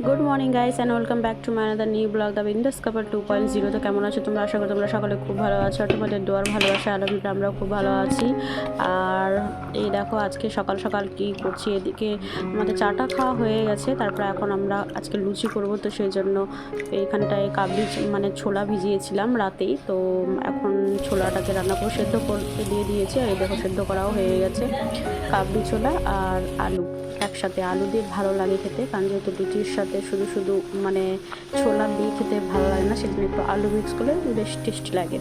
Good morning guys and welcome back to my another new blog the bean discover 2.0। তো কেমন আছো তোমরা? আশা করি তোমরা সকলে খুব ভালো আছো। তোমাদের দোয়ার ভালোবাসা আলহামদুলিল্লাহ আমরাও খুব ভালো আছি। আর এই দেখো আজকে সকাল সকাল কি করছি, এদিকে আমাদের চাটা খাওয়া হয়ে গেছে, তারপরে এখন আমরা আজকে লুচি করব। তো সেই জন্য এইখানটায় কাবলি মানে ছোলা ভিজিয়েছিলাম রাতেই, তো এখন ছোলাটাকে রান্না করে সেদ্ধ করতে দিয়ে দিয়েছি। আর এই দেখো সেদ্ধ করাও হয়ে গেছে কাবলি ছোলা আর আলু একসাথে। আলু দিয়ে ভালো লাগে খেতে, কারণ যেহেতু লুচির সাথে শুধু শুধু মানে ছোলা দিয়ে খেতে ভালো লাগে না, সেজন্য একটু আলু মিক্স করলে বেশ টেস্টি লাগে।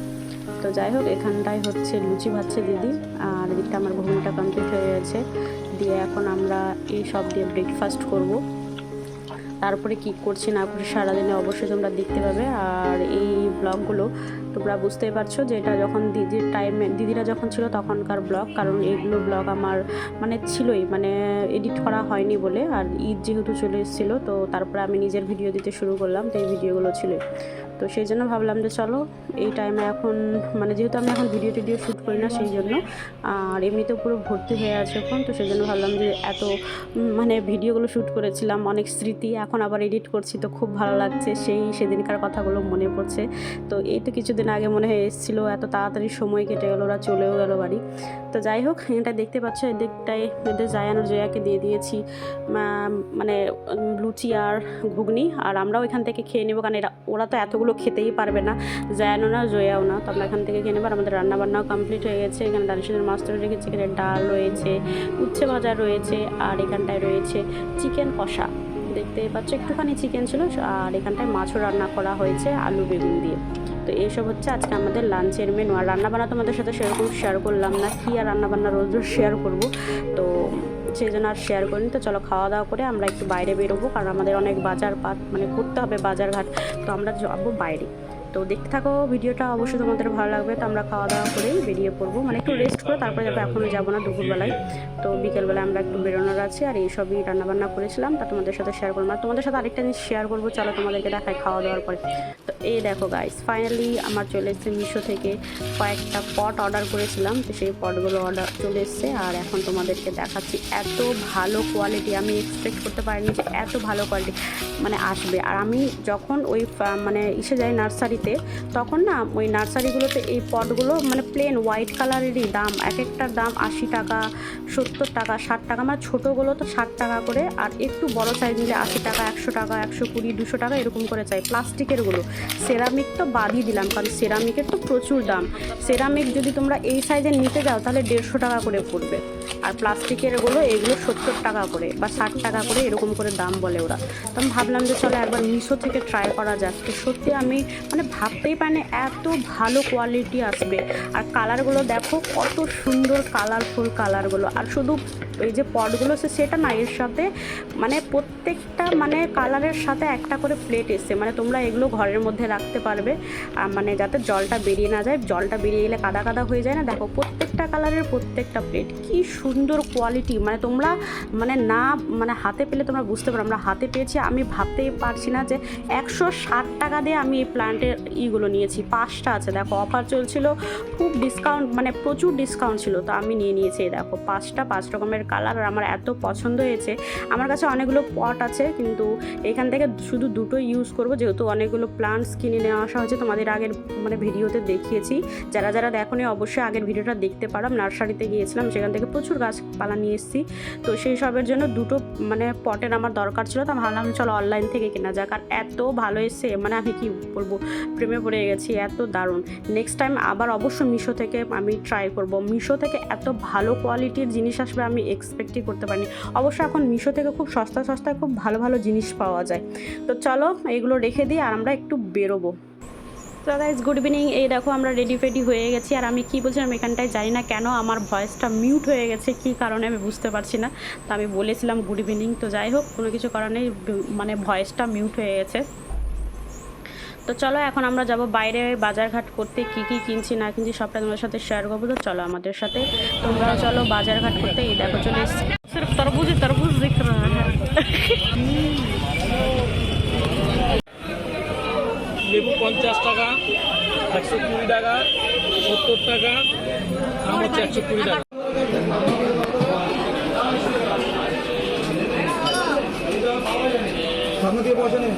তো যাই হোক এখানটায় হচ্ছে লুচি ভাজছে দিদি, আর এদিকটা আমার ঘুগনিটা কমপ্লিট হয়ে গেছে। দিয়ে এখন আমরা এই সব দিয়ে ব্রেকফাস্ট করব। তারপরে কি করছি না করছি সারাদিনে অবশ্যই তোমরা দেখতে পাবে। আর এই ব্লগগুলো তোমরা বুঝতেই পারছো যে এটা যখন দিদিরা যখন ছিল তখনকার ব্লগ, কারণ এইগুলো ব্লগ আমার মানে ছিলই, মানে এডিট করা হয়নি বলে। আর ঈদ যেহেতু চলে এসেছিলো, তো তারপরে আমি নিজের ভিডিও দিতে শুরু করলাম, তো এই ভিডিওগুলো ছিল। তো সেই জন্য ভাবলাম যে চলো এই টাইমে এখন মানে যেহেতু আমি এখন ভিডিও টিডিও শ্যুট করি না সেই জন্য, আর এমনিতেও পুরো ভর্তি হয়ে আছে এখন, তো সেই জন্য ভাবলাম যে এত মানে ভিডিওগুলো শ্যুট করেছিলাম, অনেক স্মৃতি এখন আবার এডিট করছি, তো খুব ভালো লাগছে। সেদিনকার কথাগুলো মনে পড়ছে। তো এই তো কিছুদিন আগে মনে হয় এসেছিলো, এত তাড়াতাড়ি সময় কেটে গেলো, ওরা চলেও গেলো বাড়ি। তো যাই হোক এটা দেখতে পাচ্ছ, এদিকটায় এদের জায়ানোর জয়াকে দিয়ে দিয়েছি মানে লুচি আর ঘুগনি, আর আমরাও এখান থেকে খেয়ে নেবো, কারণ ওরা তো এতগুলো খেতেই পারবে না, জায়ানো না জয়াও না। তো আমরা এখান থেকে খেয়ে নেবো। আর আমাদের রান্নাবান্নাও কমপ্লিট হয়ে গেছে। এখানে দালিশানের মাছ তৈরি রেখেছি, এখানে ডাল রয়েছে, উচ্ছে ভাজা রয়েছে, আর এখানটায় রয়েছে চিকেন কষা। দেখতেই পাচ্ছ একটুখানি চিকেন ছিল, আর এখানটায় মাছও রান্না করা হয়েছে আলু বেগুন দিয়ে। তো এইসব হচ্ছে আজকে আমাদের লাঞ্চের মেনু। আর রান্নাবান্না তোমাদের সাথে সেরকম শেয়ার করলাম না, কি আর রান্নাবান্না রোজ রোজ শেয়ার করবো, তো সেই জন্য আর শেয়ার করিনি। তো চলো খাওয়া দাওয়া করে আমরা একটু বাইরে বেরোবো, কারণ আমাদের অনেক বাজার পাট মানে করতে হবে, বাজারঘাট, তো আমরা যাবো বাইরে। তো দেখতে থাকো ভিডিওটা, অবশ্যই তোমাদের ভালো লাগবে। তো আমরা খাওয়া দাওয়া করেই বেরিয়ে পড়বো, মানে একটু রেস্ট করে তারপরে যাবো, এখনও যাবো না দুপুরবেলায়। তো বিকেলবেলায় আমরা একটু বেরোনোর আছে, আর এইসবই রান্নাবান্না করেছিলাম, তা তোমাদের সাথে শেয়ার করবো। আর তোমাদের সাথে আরেকটা জিনিস শেয়ার করবো, চলো তোমাদেরকে দেখাই খাওয়া দাওয়ার পরে। তো এই দেখো গাইস, ফাইনালি আমার চলে এসেছে মিশো থেকে কয়েকটা পট অর্ডার করেছিলাম, তো সেই পটগুলো অর্ডার চলে এসছে। আর এখন তোমাদেরকে দেখাচ্ছি, এত ভালো কোয়ালিটি, আমি এক্সপেক্ট করতে পারিনি যে এত ভালো কোয়ালিটি মানে আসবে। আর আমি যখন ওই মানে যাই নার্সারিতে, তখন না ওই নার্সারিগুলোতে এই পটগুলো মানে প্লেন হোয়াইট কালারেরই দাম, এক একটার দাম 80 টাকা, 70 টাকা, 60 টাকা, মানে ছোটোগুলো তো 60 টাকা করে, আর একটু বড় সাইজ নিলে 80 টাকা, 100 টাকা, 120, 200 টাকা এরকম করে চাই। প্লাস্টিকেরগুলো, সেরামিক তো বাদই দিলাম, কারণ সেরামিকের তো প্রচুর দাম। সেরামিক যদি তোমরা এই সাইজের নিতে যাও তাহলে 150 টাকা করে পড়বে, আর প্লাস্টিকেরগুলো এগুলো 70 টাকা করে বা 60 টাকা করে এরকম করে দাম বলে ওরা। তো আমি ভাবলাম যে চলো একবার মিশো থেকে ট্রাই করা যাক। তো সত্যি আমি মানে ভাবতেই পারিনি এত ভালো কোয়ালিটি আসবে। আর কালারগুলো দেখো কত সুন্দর কালারফুল কালারগুলো। আর শুধু এই যে পটগুলো সেটা না, এর সাথে মানে প্রত্যেকটা মানে কালারের সাথে একটা করে প্লেট এসছে, মানে তোমরা এগুলো ঘরের মধ্যে রাখতে পারবে, মানে যাতে জলটা বেরিয়ে না যায়, জলটা বেরিয়ে গেলে কাদা কাদা হয়ে যায় না। দেখো প্রত্যেকটা কালারের প্রত্যেকটা প্লেট, কি সুন্দর কোয়ালিটি, মানে তোমরা মানে না মানে হাতে পেলে তোমরা বুঝতে পারো। আমরা হাতে পেয়েছি, আমি ভাবতেই পারছি না যে 160 টাকা দিয়ে আমি এই প্ল্যান্টের ইগুলো নিয়েছি। 5টা আছে, দেখো অফার চলছিল, খুব ডিসকাউন্ট মানে প্রচুর ডিসকাউন্ট ছিল, তো আমি নিয়ে নিয়েছি। দেখো 5টা 5 রকমের কালার, আর আমার এত পছন্দ হয়েছে। আমার কাছে অনেকগুলো পট আছে, কিন্তু এখান থেকে শুধু দুটোই ইউজ করব, যেহেতু অনেকগুলো প্লান্টস কিনে নেওয়া আসা হয়েছে। তোমাদের আগের মানে ভিডিওতে দেখিয়েছি, যারা যারা দেখোনি অবশ্যই আগের ভিডিওটা দেখতে পারো। নার্সারিতে গিয়েছিলাম, সেখান থেকে প্রচুর গাছপালা নিয়ে এসেছি, তো সেই সবের জন্য দুটো মানে পটের আমার দরকার ছিল। তো ভাবলাম চলো অনলাইন থেকে কেনা যাক, আর এত ভালো এসছে মানে আমি কি বলবো, প্রেমে পড়ে গেছি, এত দারুণ। নেক্সট টাইম আবার অবশ্য মিশো থেকে আমি ট্রাই করব। মিশো থেকে এত ভালো কোয়ালিটির জিনিস আসবে আমি এক্সপেক্টই করতে পারিনি। অবশ্য এখন মিশো থেকে খুব সস্তায় খুব ভালো ভালো জিনিস পাওয়া যায়। তো চলো এগুলো রেখে দিই, আর আমরা একটু বেরোবো। তো গাইস গুড ইভিনিং, এই দেখো আমরা রেডি ফেডি হয়ে গেছি। আর আমি কি বলছিলাম এখানটায় জানি না কেন আমার ভয়েসটা মিউট হয়ে গেছে, কী কারণে আমি বুঝতে পারছি না। তো আমি বলেছিলাম গুড ইভিনিং, তো যাই হোক কোনো কিছু কারণে মানে ভয়েসটা মিউট হয়ে গেছে। তো চলো এখন আমরা যাব বাইরে বাজারঘাট করতে, কি কি কিনছি না কিনছি সবটা তোমাদের সাথে শেয়ার করবো। তো চলো আমাদের সাথে তোমরাও চলো বাজারঘাট করতে। এই দেখো চলে এসছি, সির্ফ তরবুজ দিখ রহা হ্যায়। লেবু 50 টাকা, 120 টাকা, 70 টাকা, আম হচ্ছে 120 টাকা। সামনে দিয়ে পয়সা নেই।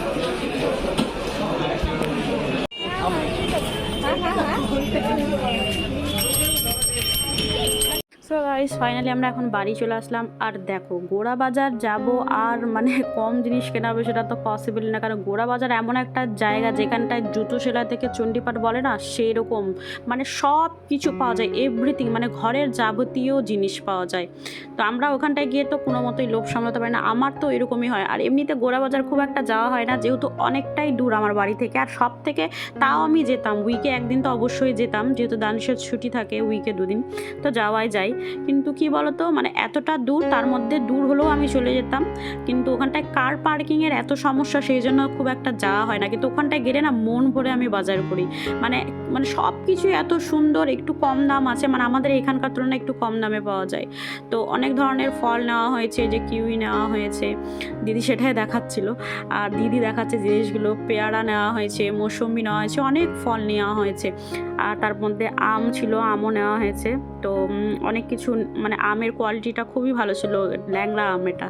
সো গাইস ফাইনালি আমরা এখন বাড়ি চলে আসলাম। আর দেখো গোড়া বাজার যাব আর মানে কম জিনিস কেনা হবে সেটা তো পসিবল না, কারণ গোড়া বাজার এমন একটা জায়গা যেখানটায় জুতো সেলাই থেকে চণ্ডীপাঠ বলে না সেই রকম মানে সব কিছু পাওয়া যায়, এভরিথিং মানে ঘরের যাবতীয় জিনিস পাওয়া যায়। তো আমরা ওখানটায় গিয়ে তো কোনো মতোই লোভ সামলাতে পারি না, আমার তো এরকমই হয়। আর এমনিতে গোড়া বাজার খুব একটা যাওয়া হয় না যেহেতু অনেকটাই দূর আমার বাড়ি থেকে। আর সব থেকে তাও আমি যেতাম উইকে একদিন তো অবশ্যই যেতাম, যেহেতু দানিশের ছুটি থাকে উইকে 2 দিন, তো যাওয়াই যায়। কিন্তু কি বলতো মানে এতটা দূর, তার মধ্যে দূর হলেও আমি চলে যেতাম, কিন্তু ওখানটায় কার পার্কিংয়ের এত সমস্যা সেই জন্য খুব একটা যাওয়া হয় না। কিন্তু ওখানটায় গেলে না মন ভরে আমি বাজার করি, মানে মানে সব কিছু এত সুন্দর, একটু কম দাম আছে, মানে আমাদের এখানকার তুলনায় একটু কম দামে পাওয়া যায়। তো অনেক ধরনের ফল নেওয়া হয়েছে, যে কিউই নেওয়া হয়েছে, দিদি সেটাই দেখাচ্ছিল, আর দিদি দেখাচ্ছে জিনিসগুলো, পেয়ারা নেওয়া হয়েছে, মৌসুম্বি নেওয়া হয়েছে, অনেক ফল নেওয়া হয়েছে। আর তার মধ্যে আম ছিল, আমও নেওয়া হয়েছে। তো অনেক কিছু মানে আমের কোয়ালিটিটা খুবই ভালো ছিল, ল্যাংড়া আম এটা,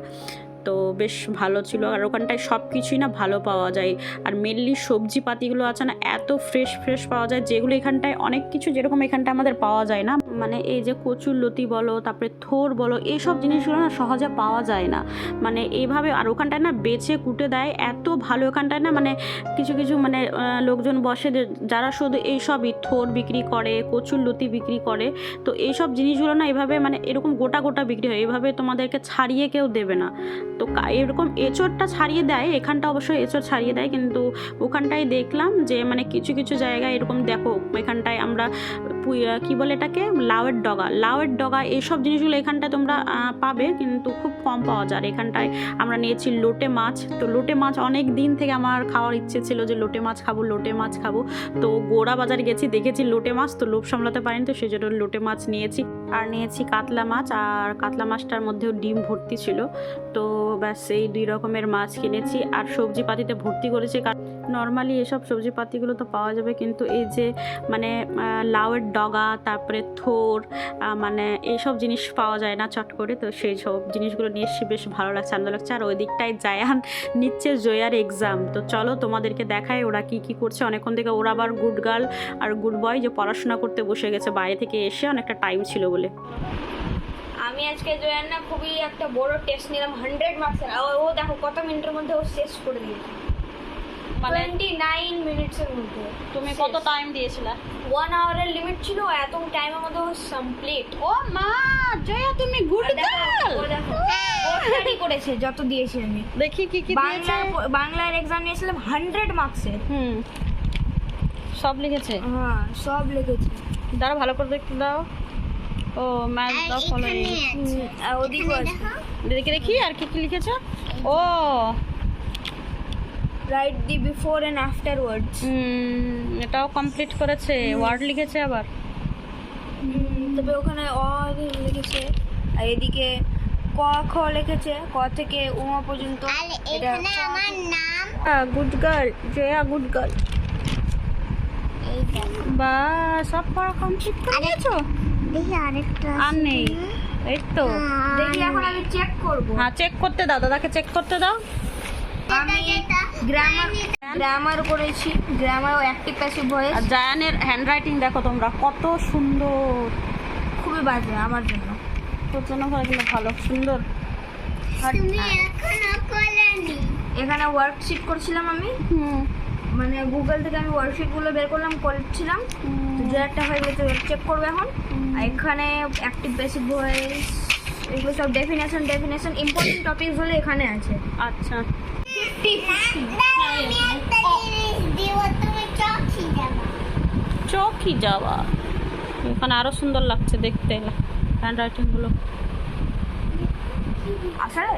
তো বেশ ভালো ছিল। আর ওখানটায় সব কিছুই না ভালো পাওয়া যায়। আর মেনলি সবজিপাতিগুলো আছে না এত ফ্রেশ ফ্রেশ পাওয়া যায়, যেগুলো এখানটায় অনেক কিছু যেরকম এখানটায় আমাদের পাওয়া যায় না, মানে এই যে কচুর লতি বলো, তারপরে থোর বলো, এইসব জিনিসগুলো না সহজে পাওয়া যায় না, মানে এইভাবে। আর ওখানটায় না বেছে কুটে দেয় এত ভালো, ওখানটায় না মানে কিছু কিছু মানে লোকজন বসে যারা শুধু এইসবই থোর বিক্রি করে, কচুর লতি বিক্রি করে। তো এইসব জিনিসগুলো না এভাবে মানে এরকম গোটা গোটা বিক্রি হয়, এভাবে তোমাদেরকে ছাড়িয়ে কেউ দেবে না। তো এরকম এঁচড়টা ছাড়িয়ে দেয়, এখানটা অবশ্যই এঁচড় ছাড়িয়ে দেয়, কিন্তু ওখানটায় দেখলাম যে মানে কিছু কিছু জায়গায় এরকম দেখো, এখানটায় আমরা কি বলে এটাকে লাউয়ের ডগা এইসব জিনিসগুলো এখানটায় তোমরা পাবে, কিন্তু খুব কম পাওয়া যায়। আর এখানটায় আমরা নিয়েছি লোটে মাছ। তো লোটে মাছ অনেক দিন থেকে আমার খাওয়ার ইচ্ছে ছিল যে লোটে মাছ খাবো। তো গোড়া বাজার গেছি, দেখেছি লোটে মাছ, তো লোভ সামলাতে পারিনি, তো সেই জন্য লোটে মাছ নিয়েছি। আর নিয়েছি কাতলা মাছ, আর কাতলা মাছটার মধ্যেও ডিম ভর্তি ছিল। তো ব্যাস এই 2 রকমের মাছ কিনেছি। আর সবজিপাতিতে ভর্তি করেছি, কারণ নর্মালি এসব সবজিপাতিগুলো তো পাওয়া যাবে, কিন্তু এই যে মানে লাউয়ের ডগা, তারপরে থোর, মানে এইসব জিনিস পাওয়া যায় না চট করে। তো সেই সব জিনিসগুলো নিয়ে এসে বেশ ভালো লাগছে, আনন্দ লাগছে। আর ওই দিকটায় জায়ান নিচ্ছে জয়ার এক্সাম, তো চলো তোমাদেরকে দেখায় ওরা কি করছে। অনেকক্ষণ থেকে ওরা আবার গুড গার্ল আর গুড বয় যে পড়াশোনা করতে বসে গেছে, বাইরে থেকে এসে অনেকটা টাইম ছিল বলে। আমি আজকে জয়ার না খুবই একটা বড় টেস্ট নিলাম 100 মার্কসের। ও দেখো কত মিনিটের মধ্যে ও শেষ করে দিয়েছে, মানে 29 মিনিটসের মধ্যে। তুমি কত টাইম দিয়েছিলে? 1 আওয়ারের লিমিট ছিল, এত টাইমের মধ্যে ও কমপ্লিট। ও মা জয়া, তুমি গুড গার্ল। ও দেখো ও স্টাডি করেছে যত দিয়েছি আমি। দেখি কি দিয়েছে। বাংলার এক্সাম নিয়েছিলাম 100 মার্কসের। সব লিখেছে? হ্যাঁ সব লিখেছে। দাঁড়া ভালো করে দেখতে দাও। ও ম্যাথ দাও ফলোইং, ওদিকে দেখি আর কি লিখেছে। ও write the before and after words, এটাও কমপ্লিট করেছে। ওয়ার্ড লিখেছে আবার, তবে ওখানে অ লিখেছে। আর এদিকে ক খ লিখেছে, ক থেকে উমা পর্যন্ত। এটা আমার নাম। Good girl Joya, good girl. বা সব পড়া কমপ্লিট করে দিয়েছো? দেখি আরেকটা আর নেই, এই তো। দেখি এখন আমি চেক করব। হ্যাঁ চেক করতে দাও, দাদাকে চেক করতে দাও। আমি গ্রামার করেছি, গ্রামার ও অ্যাক্টিভ প্যাসিভ ভয়েস। আর জায়ানের হ্যান্ডরাইটিং দেখো তোমরা কত সুন্দর, খুবই বাজে আমার জন্য। তোর জন্য করে কিন্তু ভালো সুন্দর। এখানে ওয়ার্কশিট করছিলাম আমি, মানে গুগল থেকে আমি ওয়ার্কশিটগুলো বের করছিলাম। যে একটা হয়ে গেছে চেক করবো এখন। আর এখানে অ্যাক্টিভ প্যাসিভ ভয়েস, এগুলো সব ডেফিনেশন ইম্পর্টেন্ট টপিকস হলে এখানে আছে। আচ্ছা চৌকি যাওয়া, এখানে আরো সুন্দর লাগছে দেখতে হ্যান্ডরাইটিং গুলো। আসলে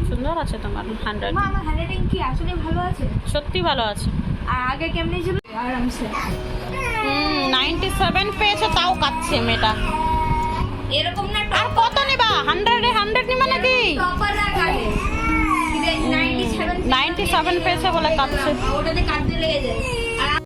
সুন্দর আছে তোমার হ্যান্ডরাইটিং। আমার হ্যান্ডরাইটিং কি আসলে ভালো আছে? সত্যি ভালো আছে। আর আগে কেমনে ছিল? আরামসে 97 পেয়েছে, তাও কাচ্ছে মেয়েটা। এরকম না, আর কত নিবা? 100 নিবা নাকি? টপার আগে 97 97 পেয়েছে বলে কাচ্ছে। ওটাতে কাটতে লেগে যায়।